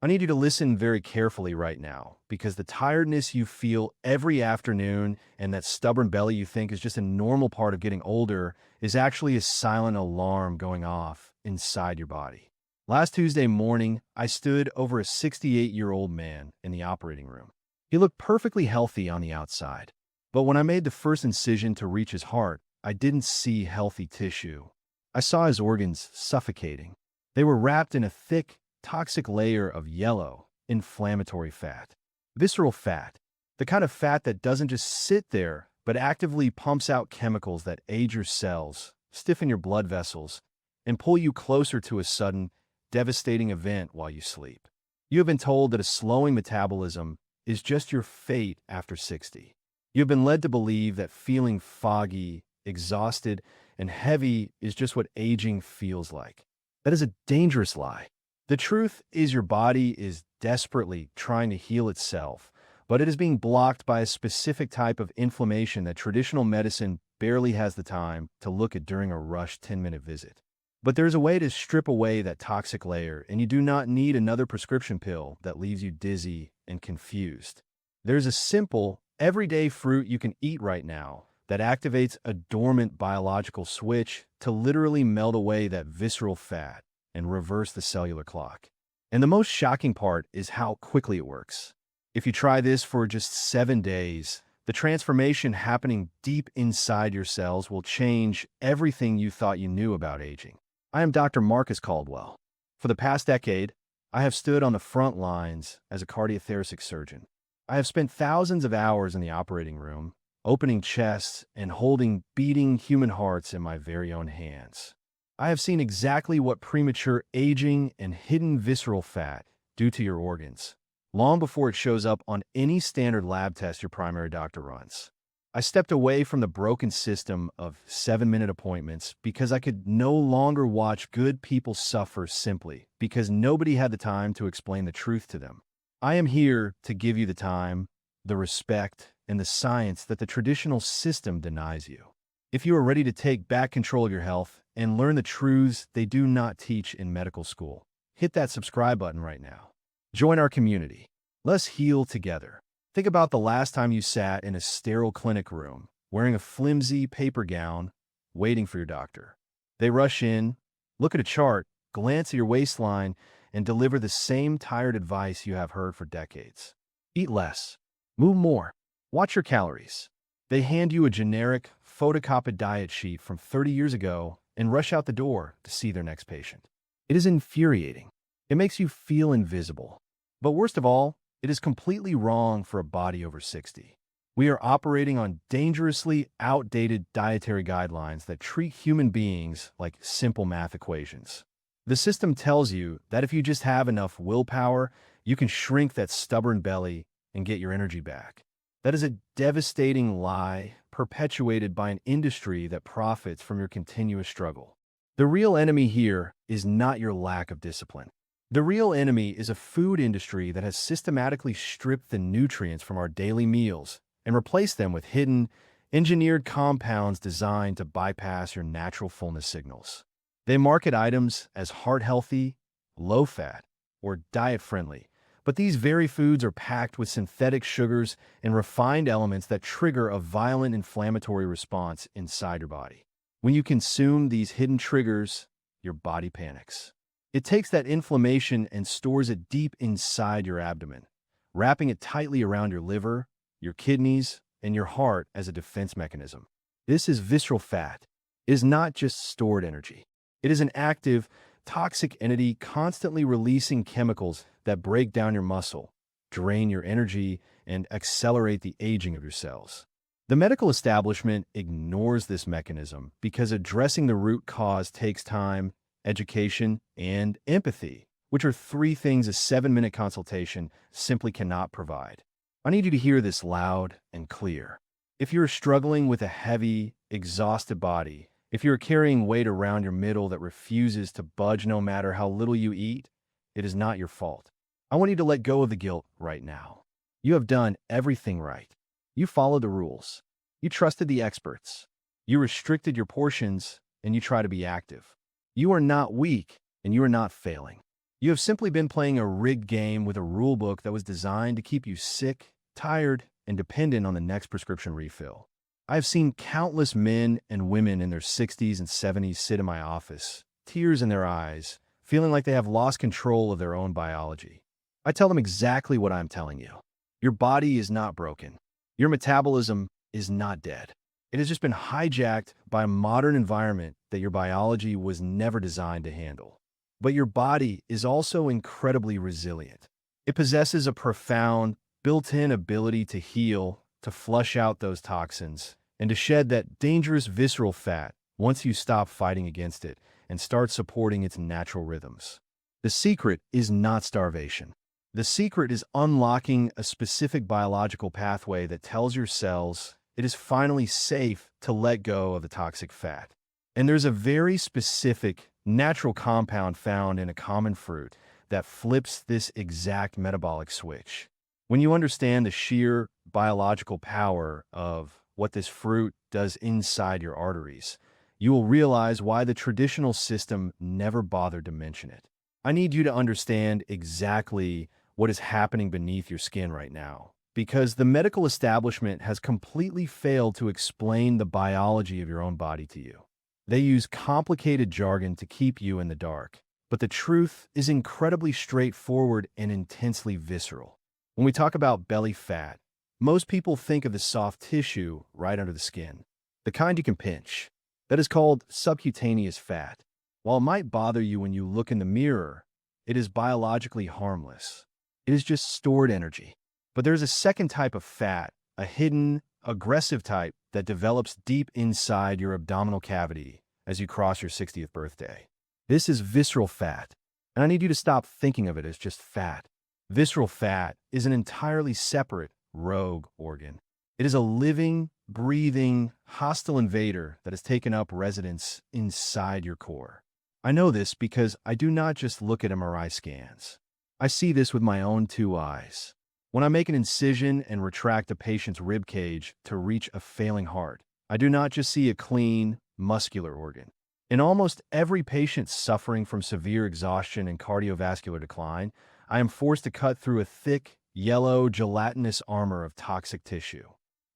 I need you to listen very carefully right now because the tiredness you feel every afternoon and that stubborn belly you think is just a normal part of getting older is actually a silent alarm going off inside your body. Last Tuesday morning, I stood over a 68-year-old man in the operating room. He looked perfectly healthy on the outside, but when I made the first incision to reach his heart, I didn't see healthy tissue. I saw his organs suffocating. They were wrapped in a thick, toxic layer of yellow, inflammatory fat. Visceral fat, the kind of fat that doesn't just sit there, but actively pumps out chemicals that age your cells, stiffen your blood vessels, and pull you closer to a sudden, devastating event while you sleep. You have been told that a slowing metabolism is just your fate after 60. You have been led to believe that feeling foggy, exhausted, and heavy is just what aging feels like. That is a dangerous lie. The truth is your body is desperately trying to heal itself, but it is being blocked by a specific type of inflammation that traditional medicine barely has the time to look at during a rushed 10-minute visit. But there's a way to strip away that toxic layer, and you do not need another prescription pill that leaves you dizzy and confused. There's a simple, everyday fruit you can eat right now that activates a dormant biological switch to literally melt away that visceral fat and reverse the cellular clock. And the most shocking part is how quickly it works. If you try this for just 7 days, the transformation happening deep inside your cells will change everything you thought you knew about aging. I am Dr. Marcus Caldwell. For the past decade, I have stood on the front lines as a cardiothoracic surgeon. I have spent thousands of hours in the operating room, opening chests and holding beating human hearts in my very own hands. I have seen exactly what premature aging and hidden visceral fat do to your organs, long before it shows up on any standard lab test your primary doctor runs. I stepped away from the broken system of 7-minute appointments because I could no longer watch good people suffer simply because nobody had the time to explain the truth to them. I am here to give you the time, the respect, and the science that the traditional system denies you. If you are ready to take back control of your health and learn the truths they do not teach in medical school, hit that subscribe button right now. Join our community. Let's heal together. Think about the last time you sat in a sterile clinic room, wearing a flimsy paper gown, waiting for your doctor. They rush in, look at a chart, glance at your waistline, and deliver the same tired advice you have heard for decades. Eat less. Move more. Watch your calories. They hand you a generic, photocopied diet sheet from 30 years ago and rush out the door to see their next patient. It is infuriating. It makes you feel invisible. But worst of all, it is completely wrong for a body over 60. We are operating on dangerously outdated dietary guidelines that treat human beings like simple math equations. The system tells you that if you just have enough willpower, you can shrink that stubborn belly and get your energy back. That is a devastating lie perpetuated by an industry that profits from your continuous struggle. The real enemy here is not your lack of discipline. The real enemy is a food industry that has systematically stripped the nutrients from our daily meals and replaced them with hidden, engineered compounds designed to bypass your natural fullness signals. They market items as heart-healthy, low-fat, or diet-friendly, but these very foods are packed with synthetic sugars and refined elements that trigger a violent inflammatory response inside your body. When you consume these hidden triggers, your body panics. It takes that inflammation and stores it deep inside your abdomen, wrapping it tightly around your liver, your kidneys, and your heart as a defense mechanism. This is visceral fat. It is not just stored energy. It is an active, toxic entity constantly releasing chemicals that break down your muscle, drain your energy, and accelerate the aging of your cells. The medical establishment ignores this mechanism because addressing the root cause takes time, education, and empathy, which are 3 things a 7-minute consultation simply cannot provide. I need you to hear this loud and clear. If you're struggling with a heavy, exhausted body, if you're carrying weight around your middle that refuses to budge no matter how little you eat, it is not your fault. I want you to let go of the guilt right now. You have done everything right. You followed the rules. You trusted the experts. You restricted your portions, and you try to be active. You are not weak, and you are not failing. You have simply been playing a rigged game with a rulebook that was designed to keep you sick, tired, and dependent on the next prescription refill. I have seen countless men and women in their 60s and 70s sit in my office, tears in their eyes, feeling like they have lost control of their own biology. I tell them exactly what I'm telling you. Your body is not broken. Your metabolism is not dead. It has just been hijacked by a modern environment that your biology was never designed to handle. But your body is also incredibly resilient. It possesses a profound, built-in ability to heal, to flush out those toxins, and to shed that dangerous visceral fat once you stop fighting against it and start supporting its natural rhythms. The secret is not starvation. The secret is unlocking a specific biological pathway that tells your cells it is finally safe to let go of the toxic fat. And there's a very specific natural compound found in a common fruit that flips this exact metabolic switch. When you understand the sheer biological power of what this fruit does inside your arteries, you will realize why the traditional system never bothered to mention it. I need you to understand exactly what is happening beneath your skin right now, because the medical establishment has completely failed to explain the biology of your own body to you. They use complicated jargon to keep you in the dark, but the truth is incredibly straightforward and intensely visceral. When we talk about belly fat, most people think of the soft tissue right under the skin, the kind you can pinch. That is called subcutaneous fat. While it might bother you when you look in the mirror, it is biologically harmless. It is just stored energy. But there's a second type of fat, a hidden, aggressive type that develops deep inside your abdominal cavity as you cross your 60th birthday. This is visceral fat, and I need you to stop thinking of it as just fat. Visceral fat is an entirely separate, rogue organ. It is a living, breathing, hostile invader that has taken up residence inside your core. I know this because I do not just look at MRI scans. I see this with my own two eyes. When I make an incision and retract a patient's rib cage to reach a failing heart, I do not just see a clean, muscular organ. In almost every patient suffering from severe exhaustion and cardiovascular decline, I am forced to cut through a thick, yellow, gelatinous armor of toxic tissue.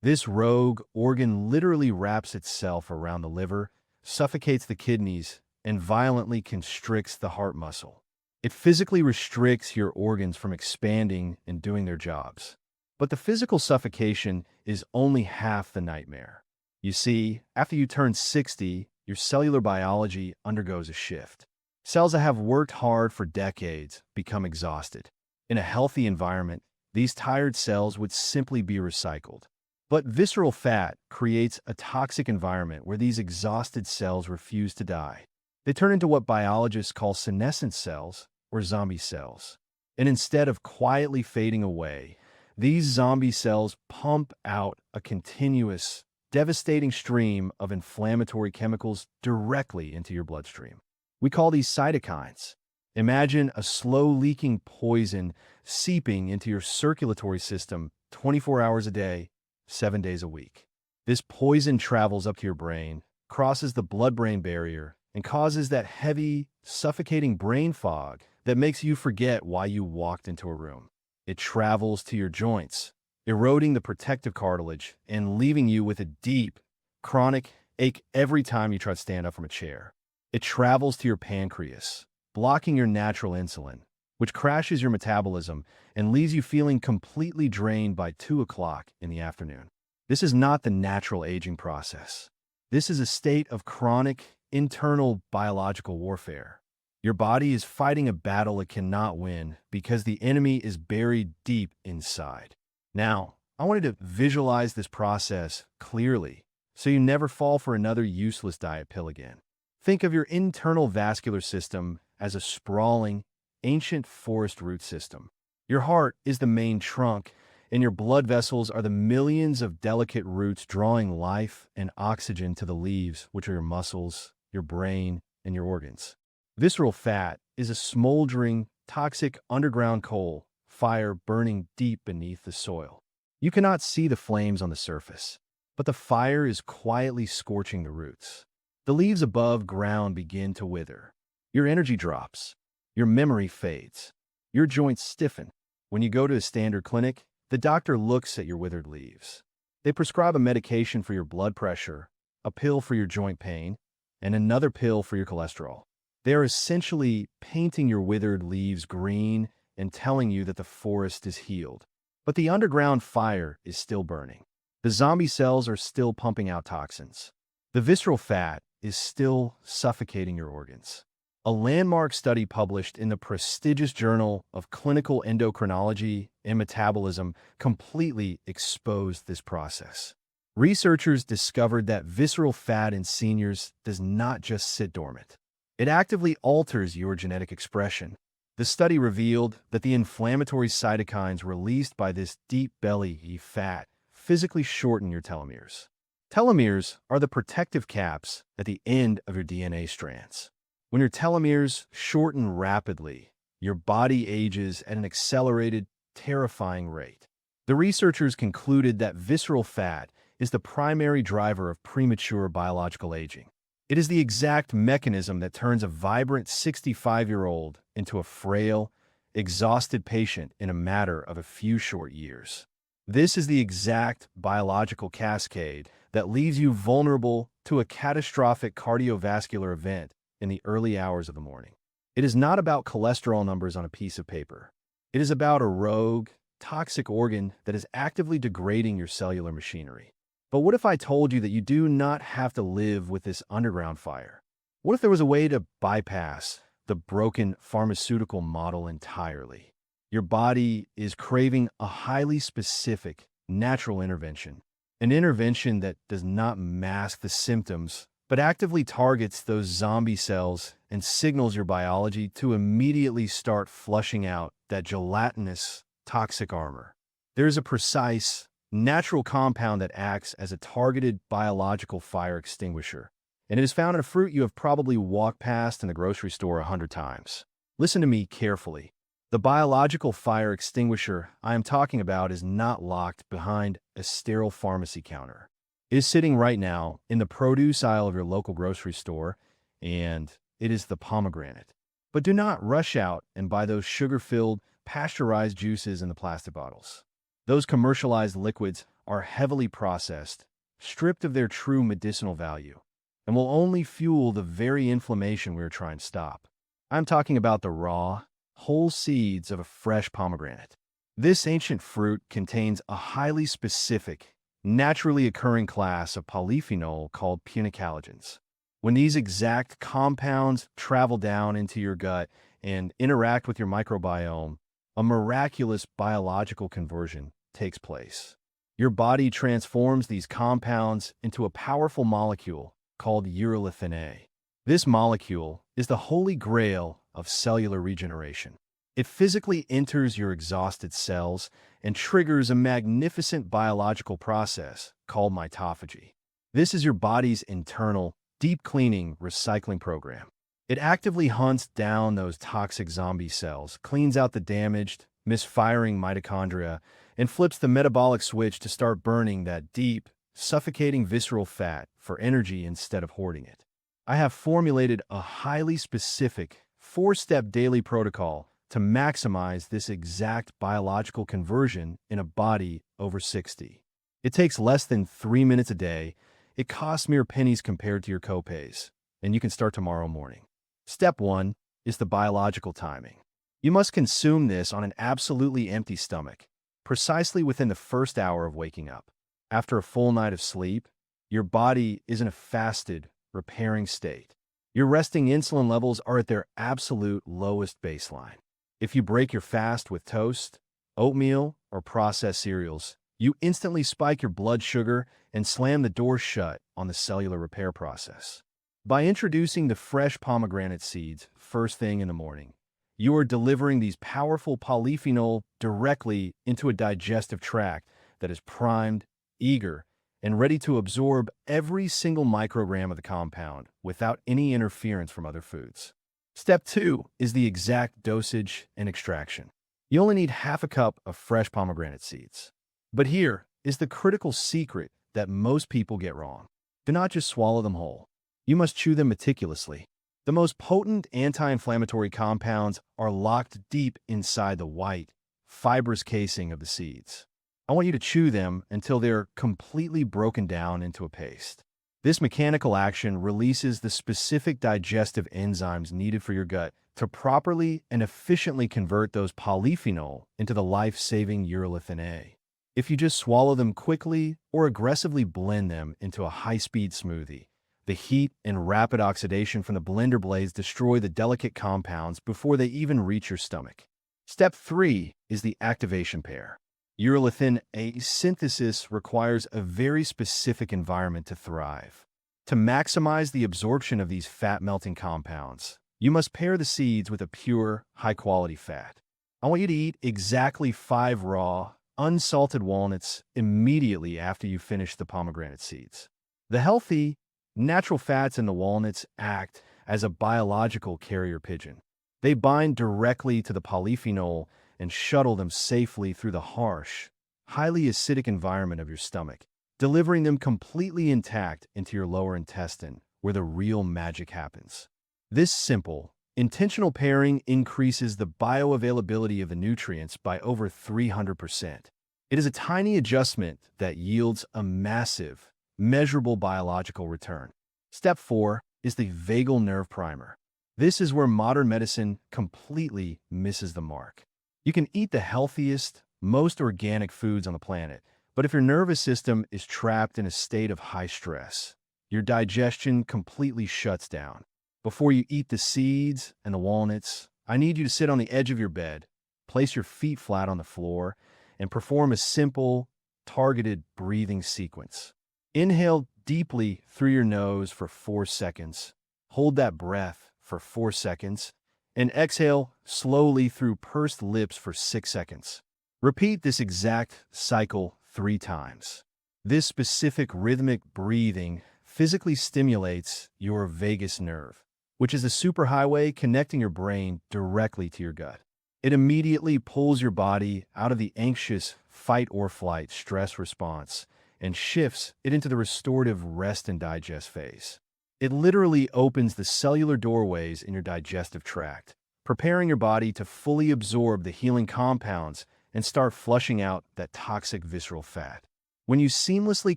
This rogue organ literally wraps itself around the liver, suffocates the kidneys, and violently constricts the heart muscle. It physically restricts your organs from expanding and doing their jobs. But the physical suffocation is only half the nightmare. You see, after you turn 60, your cellular biology undergoes a shift. Cells that have worked hard for decades become exhausted. In a healthy environment, these tired cells would simply be recycled. But visceral fat creates a toxic environment where these exhausted cells refuse to die. They turn into what biologists call senescent cells, or zombie cells. And instead of quietly fading away, these zombie cells pump out a continuous, devastating stream of inflammatory chemicals directly into your bloodstream. We call these cytokines. Imagine a slow-leaking poison seeping into your circulatory system 24 hours a day, 7 days a week. This poison travels up to your brain, crosses the blood-brain barrier, and causes that heavy, suffocating brain fog that makes you forget why you walked into a room. It travels to your joints, eroding the protective cartilage and leaving you with a deep, chronic ache every time you try to stand up from a chair. It travels to your pancreas, blocking your natural insulin, which crashes your metabolism and leaves you feeling completely drained by 2 o'clock in the afternoon. This is not the natural aging process. This is a state of chronic, internal biological warfare. Your body is fighting a battle it cannot win because the enemy is buried deep inside. Now, I wanted to visualize this process clearly so you never fall for another useless diet pill again. Think of your internal vascular system as a sprawling, ancient forest root system. Your heart is the main trunk, and your blood vessels are the millions of delicate roots drawing life and oxygen to the leaves, which are your muscles, your brain, and your organs. Visceral fat is a smoldering, toxic underground coal, fire burning deep beneath the soil. You cannot see the flames on the surface, but the fire is quietly scorching the roots. The leaves above ground begin to wither. Your energy drops. Your memory fades. Your joints stiffen. When you go to a standard clinic, the doctor looks at your withered leaves. They prescribe a medication for your blood pressure, a pill for your joint pain, and another pill for your cholesterol. They are essentially painting your withered leaves green and telling you that the forest is healed. But the underground fire is still burning. The zombie cells are still pumping out toxins. The visceral fat is still suffocating your organs. A landmark study published in the prestigious Journal of Clinical Endocrinology and Metabolism completely exposed this process. Researchers discovered that visceral fat in seniors does not just sit dormant. It actively alters your genetic expression. The study revealed that the inflammatory cytokines released by this deep belly fat physically shorten your telomeres. Telomeres are the protective caps at the end of your DNA strands. When your telomeres shorten rapidly, your body ages at an accelerated, terrifying rate. The researchers concluded that visceral fat is the primary driver of premature biological aging. It is the exact mechanism that turns a vibrant 65-year-old into a frail, exhausted patient in a matter of a few short years. This is the exact biological cascade that leaves you vulnerable to a catastrophic cardiovascular event in the early hours of the morning. It is not about cholesterol numbers on a piece of paper. It is about a rogue, toxic organ that is actively degrading your cellular machinery. But what if I told you that you do not have to live with this underground fire? What if there was a way to bypass the broken pharmaceutical model entirely? Your body is craving a highly specific, natural intervention, an intervention that does not mask the symptoms, but actively targets those zombie cells and signals your biology to immediately start flushing out that gelatinous, toxic armor. There is a precise, natural compound that acts as a targeted biological fire extinguisher, and it is found in a fruit you have probably walked past in the grocery store 100 times. Listen to me carefully. The biological fire extinguisher I am talking about is not locked behind a sterile pharmacy counter. It is sitting right now in the produce aisle of your local grocery store, and it is the pomegranate. But do not rush out and buy those sugar-filled, pasteurized juices in the plastic bottles. Those commercialized liquids are heavily processed, stripped of their true medicinal value, and will only fuel the very inflammation we are trying to stop. I'm talking about the raw, whole seeds of a fresh pomegranate. This ancient fruit contains a highly specific, naturally occurring class of polyphenol called punicalagins. When these exact compounds travel down into your gut and interact with your microbiome, a miraculous biological conversion takes place. Your body transforms these compounds into a powerful molecule called urolithin A. This molecule is the holy grail of cellular regeneration. It physically enters your exhausted cells and triggers a magnificent biological process called mitophagy. This is your body's internal, deep cleaning, recycling program. It actively hunts down those toxic zombie cells, cleans out the damaged, misfiring mitochondria, and flips the metabolic switch to start burning that deep, suffocating visceral fat for energy instead of hoarding it. I have formulated a highly specific, 4-step daily protocol to maximize this exact biological conversion in a body over 60. It takes less than 3 minutes a day. It costs mere pennies compared to your copays, and you can start tomorrow morning. Step 1 is the biological timing. You must consume this on an absolutely empty stomach, precisely within the first hour of waking up. After a full night of sleep, your body is in a fasted, repairing state. Your resting insulin levels are at their absolute lowest baseline. If you break your fast with toast, oatmeal, or processed cereals, you instantly spike your blood sugar and slam the door shut on the cellular repair process. By introducing the fresh pomegranate seeds first thing in the morning, you are delivering these powerful polyphenol directly into a digestive tract that is primed, eager, and ready to absorb every single microgram of the compound without any interference from other foods. Step 2 is the exact dosage and extraction. You only need half a cup of fresh pomegranate seeds. But here is the critical secret that most people get wrong. Do not just swallow them whole. You must chew them meticulously. The most potent anti-inflammatory compounds are locked deep inside the white, fibrous casing of the seeds. I want you to chew them until they're completely broken down into a paste. This mechanical action releases the specific digestive enzymes needed for your gut to properly and efficiently convert those polyphenol into the life-saving urolithin A. If you just swallow them quickly or aggressively blend them into a high-speed smoothie, the heat and rapid oxidation from the blender blades destroy the delicate compounds before they even reach your stomach. Step 3 is the activation pair. Urolithin A synthesis requires a very specific environment to thrive. To maximize the absorption of these fat-melting compounds, you must pair the seeds with a pure, high-quality fat. I want you to eat exactly 5 raw, unsalted walnuts immediately after you finish the pomegranate seeds. The healthy, natural fats in the walnuts act as a biological carrier pigeon. They bind directly to the polyphenol and shuttle them safely through the harsh, highly acidic environment of your stomach, delivering them completely intact into your lower intestine, where the real magic happens. This simple, intentional pairing increases the bioavailability of the nutrients by over 300%. It is a tiny adjustment that yields a massive, measurable biological return. Step 4 is the vagal nerve primer. This is where modern medicine completely misses the mark. You can eat the healthiest, most organic foods on the planet, but if your nervous system is trapped in a state of high stress, your digestion completely shuts down. Before you eat the seeds and the walnuts, I need you to sit on the edge of your bed, place your feet flat on the floor, and perform a simple, targeted breathing sequence. Inhale deeply through your nose for 4 seconds. Hold that breath for 4 seconds. And exhale slowly through pursed lips for 6 seconds. Repeat this exact cycle 3 times. This specific rhythmic breathing physically stimulates your vagus nerve, which is the superhighway connecting your brain directly to your gut. It immediately pulls your body out of the anxious fight or flight stress response and shifts it into the restorative rest and digest phase. It literally opens the cellular doorways in your digestive tract, preparing your body to fully absorb the healing compounds and start flushing out that toxic visceral fat. When you seamlessly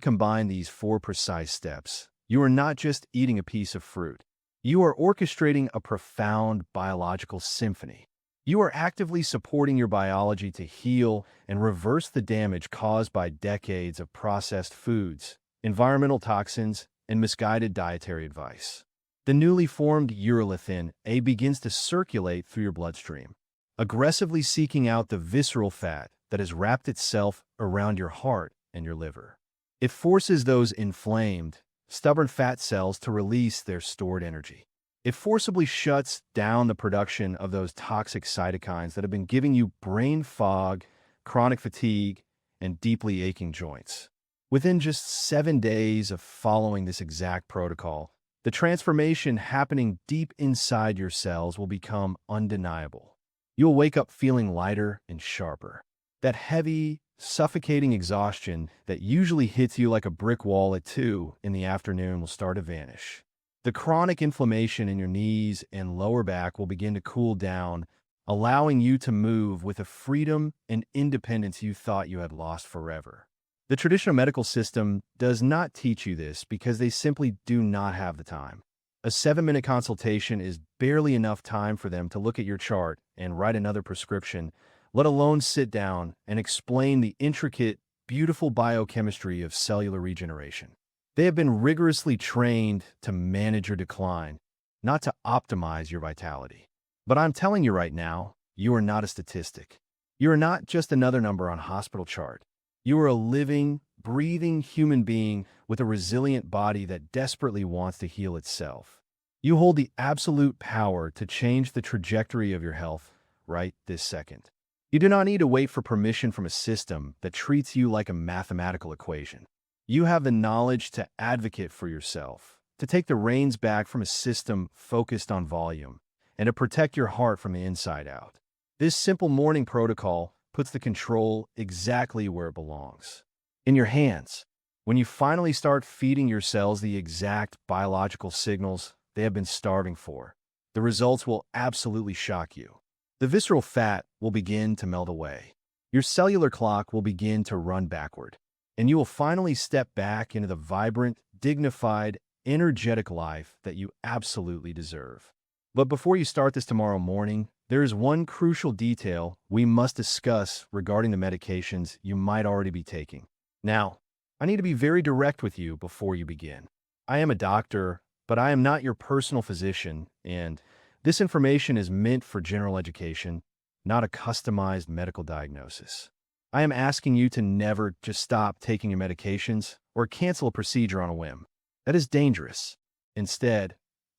combine these 4 precise steps, you are not just eating a piece of fruit. You are orchestrating a profound biological symphony. You are actively supporting your biology to heal and reverse the damage caused by decades of processed foods, environmental toxins, and misguided dietary advice. The newly formed urolithin A begins to circulate through your bloodstream, aggressively seeking out the visceral fat that has wrapped itself around your heart and your liver. It forces those inflamed, stubborn fat cells to release their stored energy. It forcibly shuts down the production of those toxic cytokines that have been giving you brain fog, chronic fatigue, and deeply aching joints. Within just 7 days of following this exact protocol, the transformation happening deep inside your cells will become undeniable. You'll wake up feeling lighter and sharper. That heavy, suffocating exhaustion that usually hits you like a brick wall at 2 in the afternoon will start to vanish. The chronic inflammation in your knees and lower back will begin to cool down, allowing you to move with a freedom and independence you thought you had lost forever. The traditional medical system does not teach you this because they simply do not have the time. A 7-minute consultation is barely enough time for them to look at your chart and write another prescription, let alone sit down and explain the intricate, beautiful biochemistry of cellular regeneration. They have been rigorously trained to manage your decline, not to optimize your vitality. But I'm telling you right now, you are not a statistic. You are not just another number on a hospital chart. You are a living, breathing human being with a resilient body that desperately wants to heal itself. You hold the absolute power to change the trajectory of your health right this second. You do not need to wait for permission from a system that treats you like a mathematical equation. You have the knowledge to advocate for yourself, to take the reins back from a system focused on volume, and to protect your heart from the inside out. This simple morning protocol puts the control exactly where it belongs. In your hands. When you finally start feeding your cells the exact biological signals they have been starving for, The results will absolutely shock you. The visceral fat will begin to melt away. Your cellular clock will begin to run backward, and you will finally step back into the vibrant, dignified, energetic life that you absolutely deserve. But before you start this tomorrow morning, there is one crucial detail we must discuss regarding the medications you might already be taking. Now, I need to be very direct with you before you begin. I am a doctor, but I am not your personal physician, and this information is meant for general education, not a customized medical diagnosis. I am asking you to never just stop taking your medications or cancel a procedure on a whim. That is dangerous. Instead,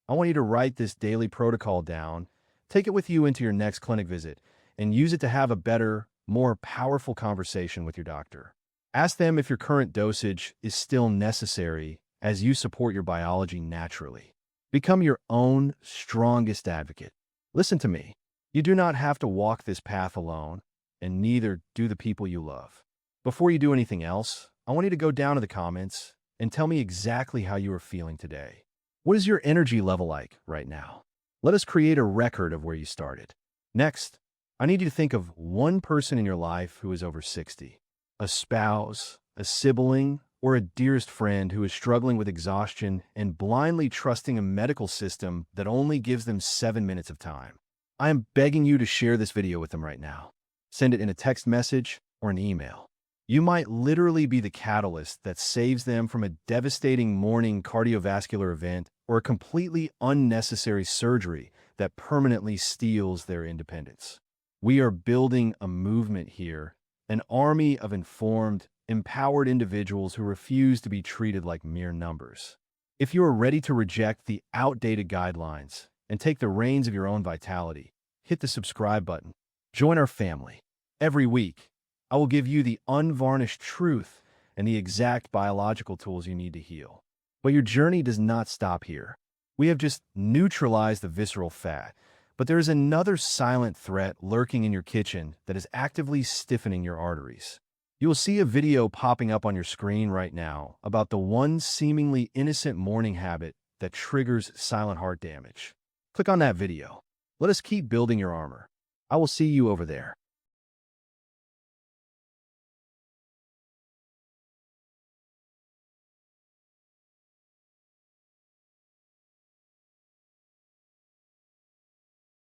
I want you to write this daily protocol down, take it with you into your next clinic visit, and use it to have a better, more powerful conversation with your doctor. Ask them if your current dosage is still necessary as you support your biology naturally. Become your own strongest advocate. Listen to me. You do not have to walk this path alone, and neither do the people you love. Before you do anything else, I want you to go down to the comments and tell me exactly how you are feeling today. What is your energy level like right now? Let us create a record of where you started. Next, I need you to think of one person in your life who is over 60. A spouse, a sibling, or a dearest friend who is struggling with exhaustion and blindly trusting a medical system that only gives them 7 minutes of time. I am begging you to share this video with them right now. Send it in a text message or an email. You might literally be the catalyst that saves them from a devastating morning cardiovascular event or a completely unnecessary surgery that permanently steals their independence. We are building a movement here, an army of informed, empowered individuals who refuse to be treated like mere numbers. If you are ready to reject the outdated guidelines and take the reins of your own vitality, hit the subscribe button. Join our family. Every week, I will give you the unvarnished truth and the exact biological tools you need to heal. But your journey does not stop here. We have just neutralized the visceral fat, but there is another silent threat lurking in your kitchen that is actively stiffening your arteries. You will see a video popping up on your screen right now about the one seemingly innocent morning habit that triggers silent heart damage. Click on that video. Let us keep building your armor. I will see you over there.